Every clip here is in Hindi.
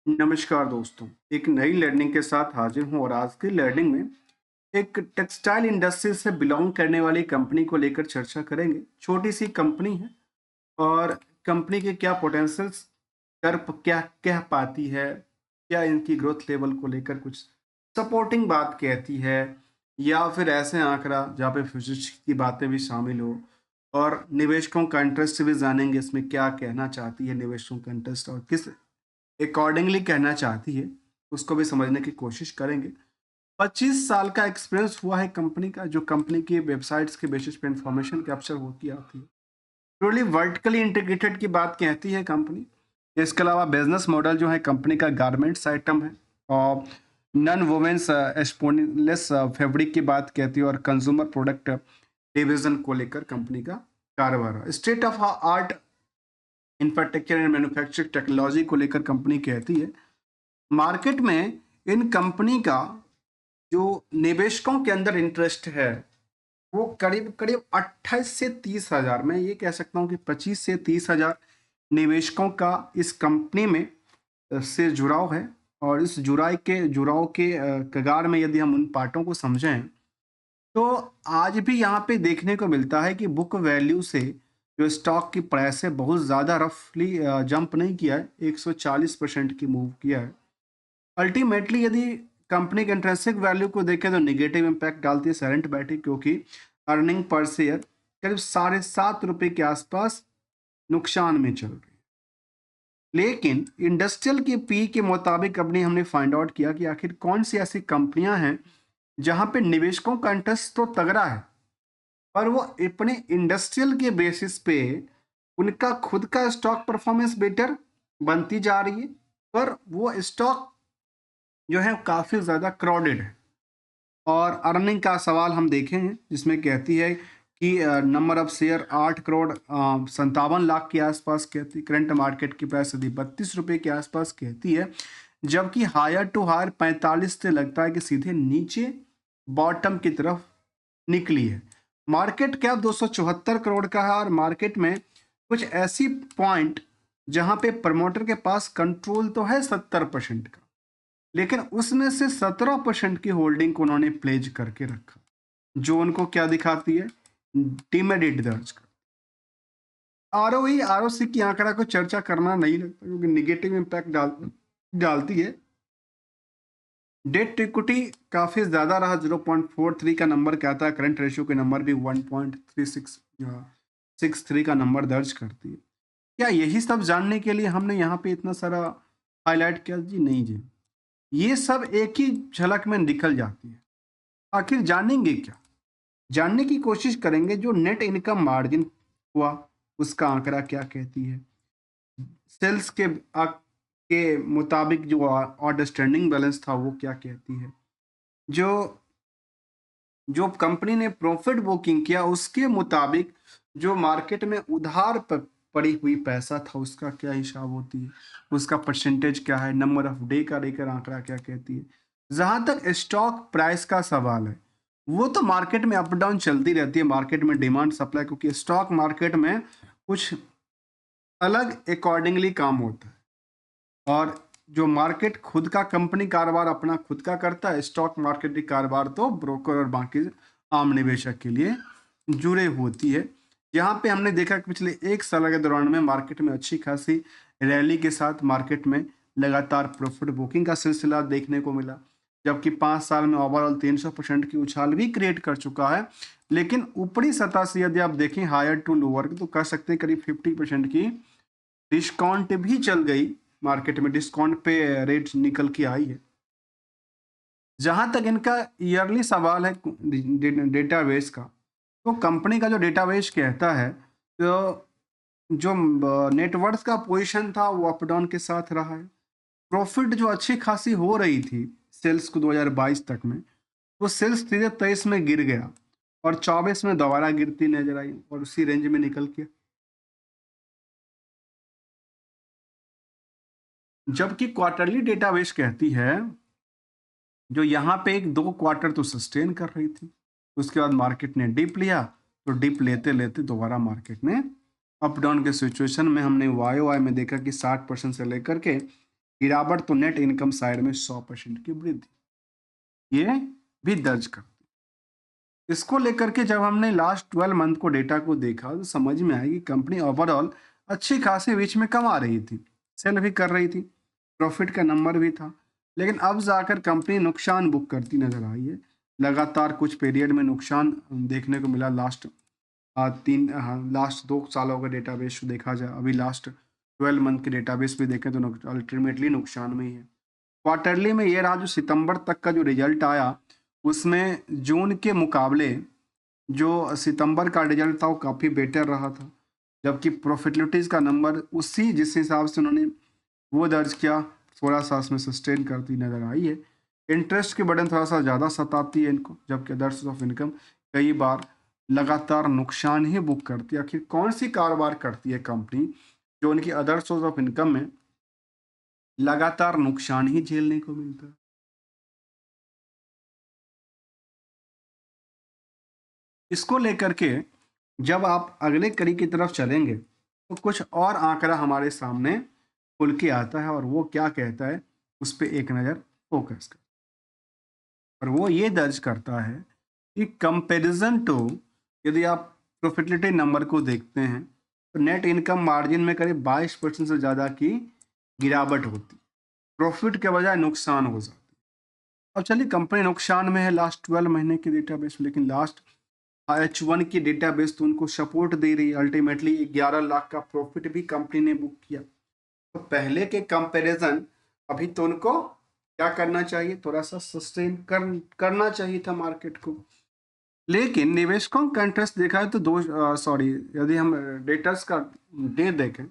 नमस्कार दोस्तों, एक नई लर्निंग के साथ हाजिर हूँ और आज की लर्निंग में एक टेक्सटाइल इंडस्ट्री से बिलोंग करने वाली कंपनी को लेकर चर्चा करेंगे। छोटी सी कंपनी है और कंपनी के क्या पोटेंशियल्स क्या कह पाती है, क्या इनकी ग्रोथ लेवल को लेकर कुछ सपोर्टिंग बात कहती है या फिर ऐसे आंकड़ा जहाँ पे फ्यूचर की बातें भी शामिल हो और निवेशकों का इंटरेस्ट भी जानेंगे इसमें क्या कहना चाहती है निवेशकों का इंटरेस्ट और किस अकॉर्डिंगली कहना चाहती है, उसको भी समझने की कोशिश करेंगे। 25 साल का एक्सपीरियंस हुआ है कंपनी का, जो कंपनी की वेबसाइट्स के बेसिस पे इंफॉर्मेशन कैप्चर होती आती है। ट्रूली वर्टिकली इंटीग्रेटेड की बात कहती है कंपनी। इसके अलावा बिजनेस मॉडल जो है कंपनी का गारमेंट्स आइटम है और नॉन वुमेन्स स्पोनलेस फैब्रिक की बात कहती है और कंज्यूमर प्रोडक्ट डिवीजन को लेकर कंपनी का कारोबार है। State of art infrastructure and manufacturing technology को लेकर कंपनी कहती है। मार्केट में इन कंपनी का जो निवेशकों के अंदर इंटरेस्ट है वो करीब करीब 28 से 30 हजार, मैं ये कह सकता हूँ कि 25 से 30 हजार निवेशकों का इस कंपनी में से जुड़ाव है। और इस जुड़ाव के कगार में यदि हम उन पार्टों को समझें तो आज भी यहाँ पे देखने को मिलता है कि बुक वैल्यू से जो स्टॉक की प्राइस है बहुत ज़्यादा रफली जंप नहीं किया है, 140% की मूव किया है। अल्टीमेटली यदि कंपनी के इंट्रिंसिक वैल्यू को देखें तो निगेटिव इम्पैक्ट डालती है सेरेंट बैटरी, क्योंकि अर्निंग पर शेयर करीब 7.5 रुपए के आसपास नुकसान में चल रही है। लेकिन इंडस्ट्रियल के पी के मुताबिक अपनी हमने फाइंड आउट किया कि आखिर कौन सी ऐसी कंपनियां हैं जहां पे निवेशकों का इंटरेस्ट तो तगड़ा है पर वो अपने इंडस्ट्रियल के बेसिस पे उनका खुद का स्टॉक परफॉर्मेंस बेटर बनती जा रही है, पर वो स्टॉक जो है काफ़ी ज़्यादा क्राउडेड है। और अर्निंग का सवाल हम देखे हैं जिसमें कहती है कि number of share 8 crore 57 lakh के आसपास कहती है। करंट मार्केट की प्राइस यदि 32 रुपये के आसपास कहती है, जबकि हायर टू हायर 45 से लगता है कि सीधे नीचे बॉटम की तरफ निकली है। मार्केट कैप 274 करोड़ का है और मार्केट में कुछ ऐसी पॉइंट जहां पे प्रमोटर के पास कंट्रोल तो है 70% का, लेकिन उसमें से 17% की होल्डिंग को उन्होंने प्लेज करके रखा, जो उनको क्या दिखाती है, डिमेरिट दर्ज कर। आरओई आरओसी की आंकड़ा को चर्चा करना नहीं लगता क्योंकि निगेटिव इम्पैक्ट डालती है। डेट टू इक्विटी काफी ज्यादा रहा, 0.43 का नंबर कहता है। करंट रेशियो के नंबर भी 1.3663 का नंबर दर्ज करती है। क्या यही सब जानने के लिए हमने यहाँ पे इतना सारा हाईलाइट किया? जी नहीं जी, ये सब एक ही झलक में निकल जाती है। आखिर जानेंगे क्या? जानने की कोशिश करेंगे जो नेट इनकम मार्जिन हुआ उसका आंकड़ा क्या कहती है, सेल्स के मुताबिक जो आउटस्टैंडिंग बैलेंस था वो क्या कहती है, जो जो कंपनी ने प्रॉफिट बुकिंग किया उसके मुताबिक जो मार्केट में उधार पड़ी हुई पैसा था उसका क्या हिसाब होती है, उसका परसेंटेज क्या है, नंबर ऑफ डे का लेकर आंकड़ा क्या कहती है। जहां तक स्टॉक प्राइस का सवाल है वो तो मार्केट में अप डाउन चलती रहती है, मार्केट में डिमांड सप्लाई, क्योंकि स्टॉक मार्केट में कुछ अलग अकॉर्डिंगली काम होता है। और जो मार्केट खुद का कंपनी कारोबार अपना खुद का करता है, स्टॉक मार्केट की कारोबार तो ब्रोकर और बाकी आम निवेशक के लिए जुड़े होती है। यहाँ पे हमने देखा कि पिछले 1 साल के दौरान में मार्केट में अच्छी खासी रैली के साथ मार्केट में लगातार प्रॉफिट बुकिंग का सिलसिला देखने को मिला, जबकि 5 साल में ओवरऑल 300% की उछाल भी क्रिएट कर चुका है। लेकिन ऊपरी सतह से यदि आप देखें हायर टू लोअर तो कह सकते हैं करीब 50% की डिस्काउंट भी चल गई, मार्केट में डिस्काउंट पे रेट निकल के आई है। जहां तक इनका ईयरली सवाल है डेटाबेस का, तो कंपनी का जो डेटाबेस कहता है तो जो नेटवर्थ का पोजीशन था वो अप डाउन के साथ रहा है। प्रॉफिट जो अच्छी खासी हो रही थी सेल्स को 2022 तक में, वो सेल्स सीधे 23 में गिर गया और 24 में दोबारा गिरती नजर आई और उसी रेंज में निकल के, जबकि क्वार्टरली डेटाबेस कहती है जो यहाँ पे 1-2 क्वार्टर तो सस्टेन कर रही थी, उसके बाद मार्केट ने डिप लिया, तो डिप लेते लेते दोबारा मार्केट ने अप डाउन के सिचुएशन में हमने वाई में देखा कि 60% से लेकर के गिरावट तो नेट इनकम साइड में 100% की वृद्धि, ये भी दर्ज कर। इसको लेकर के जब हमने लास्ट 12 मंथ को डेटा को देखा तो समझ में आया कि कंपनी ओवरऑल अच्छी खासी बीच में कमा रही थी, सेल भी कर रही थी, प्रॉफिट का नंबर भी था। लेकिन अब जाकर कंपनी नुकसान बुक करती नजर आई है। लगातार कुछ पीरियड में नुकसान देखने को मिला। लास्ट 2 सालों का डेटाबेस देखा जाए, अभी लास्ट 12 मंथ के डेटाबेस भी देखें तो अल्टीमेटली नुकसान में ही है। क्वार्टरली में ये रहा, जो सितंबर तक का जो रिजल्ट आया उसमें जून के मुकाबले जो सितंबर का रिजल्ट था वो काफ़ी बेटर रहा था, जबकि प्रॉफिटेबिलिटीज़ का नंबर उसी जिस हिसाब से उन्होंने वो दर्ज किया थोड़ा सा उसमें सस्टेन करती नज़र आई है। इंटरेस्ट की बर्डन थोड़ा सा ज़्यादा सताती है इनको, जबकि अदर सोर्स ऑफ इनकम कई बार लगातार नुकसान ही बुक करती है। आखिर कौन सी कारोबार करती है कंपनी जो उनकी अदर सोर्स ऑफ इनकम में लगातार नुकसान ही झेलने को मिलता है? इसको लेकर के जब आप अगले कड़ी की तरफ चलेंगे तो कुछ और आंकड़ा हमारे सामने खुल के आता है, और वो क्या कहता है उस पर एक नज़र फोकस कर। और वो ये दर्ज करता है कि कंपैरिजन टू, यदि आप प्रॉफिटेबिलिटी नंबर को देखते हैं तो नेट इनकम मार्जिन में करीब 22% से ज़्यादा की गिरावट होती, प्रॉफिट के बजाय नुकसान हो जाती। अब चलिए, कंपनी नुकसान में है लास्ट 12 महीने के डेटाबेस में, लेकिन लास्ट H1 की डेटाबेस तो उनको सपोर्ट दे रही है। अल्टीमेटली 11 लाख का प्रॉफिट भी कंपनी ने बुक किया। तो पहले के कंपैरिजन अभी तो उनको क्या करना चाहिए, थोड़ा सा सस्टेन करना चाहिए था मार्केट को। लेकिन निवेशकों का इंटरेस्ट देखा है तो यदि हम डेटर्स का डे देखें,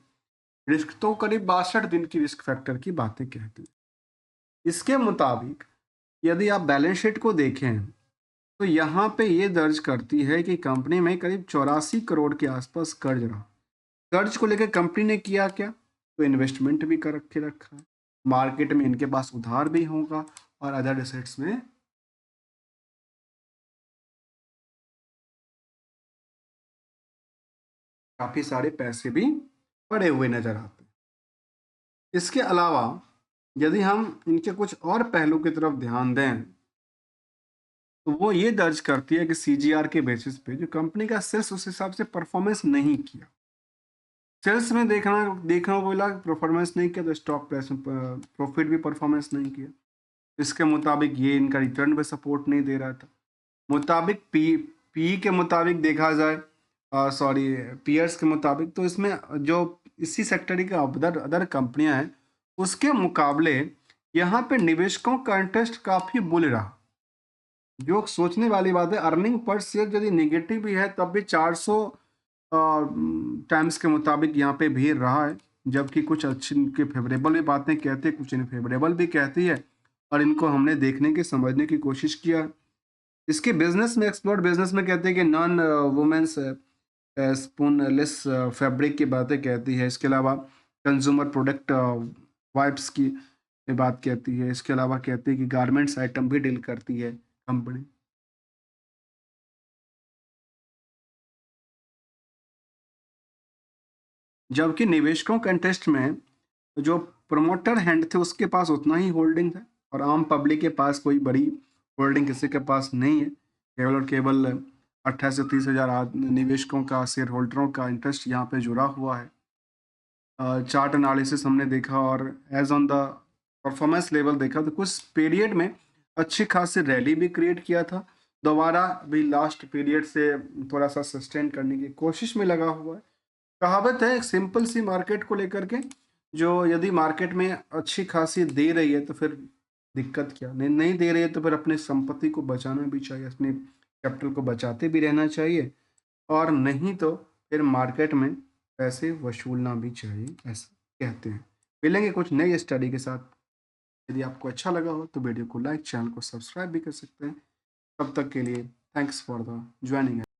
रिस्क तो करीब 62 दिन की रिस्क फैक्टर की बातें कहते हैं। इसके मुताबिक यदि आप बैलेंस शीट को देखें तो यहाँ पे ये दर्ज करती है कि कंपनी में करीब 84 करोड़ के आसपास कर्ज रहा। कर्ज को लेकर कंपनी ने किया क्या, तो इन्वेस्टमेंट भी कर रखे रखा है, मार्केट में इनके पास उधार भी होगा और अदर एसेट्स में काफी सारे पैसे भी पड़े हुए नजर आते हैं। इसके अलावा यदि हम इनके कुछ और पहलू की तरफ ध्यान दें तो वो ये दर्ज करती है कि सीजीआर के बेसिस पे जो कंपनी का सेल्स उस हिसाब से परफॉर्मेंस नहीं किया। सेल्स में देखना को मिला, परफॉर्मेंस नहीं किया तो स्टॉक प्राइस में प्रॉफिट भी परफॉर्मेंस नहीं किया। इसके मुताबिक ये इनका रिटर्न पे सपोर्ट नहीं दे रहा था। मुताबिक पी के मुताबिक देखा जाए, पीयर्स के मुताबिक, तो इसमें जो इसी सेक्टर की अदर अदर कंपनियां हैं उसके मुकाबले यहाँ पे निवेशकों का इंटरेस्ट काफ़ी बुल रहा। जो सोचने वाली बात है, अर्निंग पर शेयर यदि निगेटिव भी है तब भी 400 टाइम्स के मुताबिक यहाँ पे भीड़ रहा है, जबकि कुछ अच्छी इनके फेवरेबल भी बातें कहते हैं, कुछ इनफेवरेबल भी कहती है, और इनको हमने देखने की समझने की कोशिश किया। इसके बिजनेस में, एक्सप्लोर बिजनेस में कहते हैं कि नॉन वुमेन्स स्पूनलेस फैब्रिक की बातें कहती है। इसके अलावा कंज्यूमर प्रोडक्ट वाइप्स की बात कहती है। इसके अलावा कहती है कि गारमेंट्स आइटम भी डील करती है कंपनी। जबकि निवेशकों के इंटरेस्ट में जो प्रोमोटर हैंड थे उसके पास उतना ही होल्डिंग है, और आम पब्लिक के पास कोई बड़ी होल्डिंग किसी के पास नहीं है। केवल और केवल 28 से 30 हजार निवेशकों का, शेयर होल्डरों का इंटरेस्ट यहाँ पे जुड़ा हुआ है। चार्ट एनालिसिस हमने देखा और as on the performance level देखा तो कुछ पीरियड में अच्छी खासी रैली भी क्रिएट किया था, दोबारा भी लास्ट पीरियड से थोड़ा सा सस्टेन करने की कोशिश में लगा हुआ है। कहावत है एक सिंपल सी मार्केट को लेकर के, जो यदि मार्केट में अच्छी खासी दे रही है तो फिर दिक्कत क्या, नहीं दे रही है तो फिर अपनी संपत्ति को बचाना भी चाहिए, अपने कैपिटल को बचाते भी रहना चाहिए, और नहीं तो फिर मार्केट में पैसे वसूलना भी चाहिए, ऐसा कहते हैं। मिलेंगे कुछ नई स्टडी के साथ। यदि आपको अच्छा लगा हो तो वीडियो को लाइक, चैनल को सब्सक्राइब भी कर सकते हैं। तब तक के लिए थैंक्स फॉर द ज्वाइनिंग।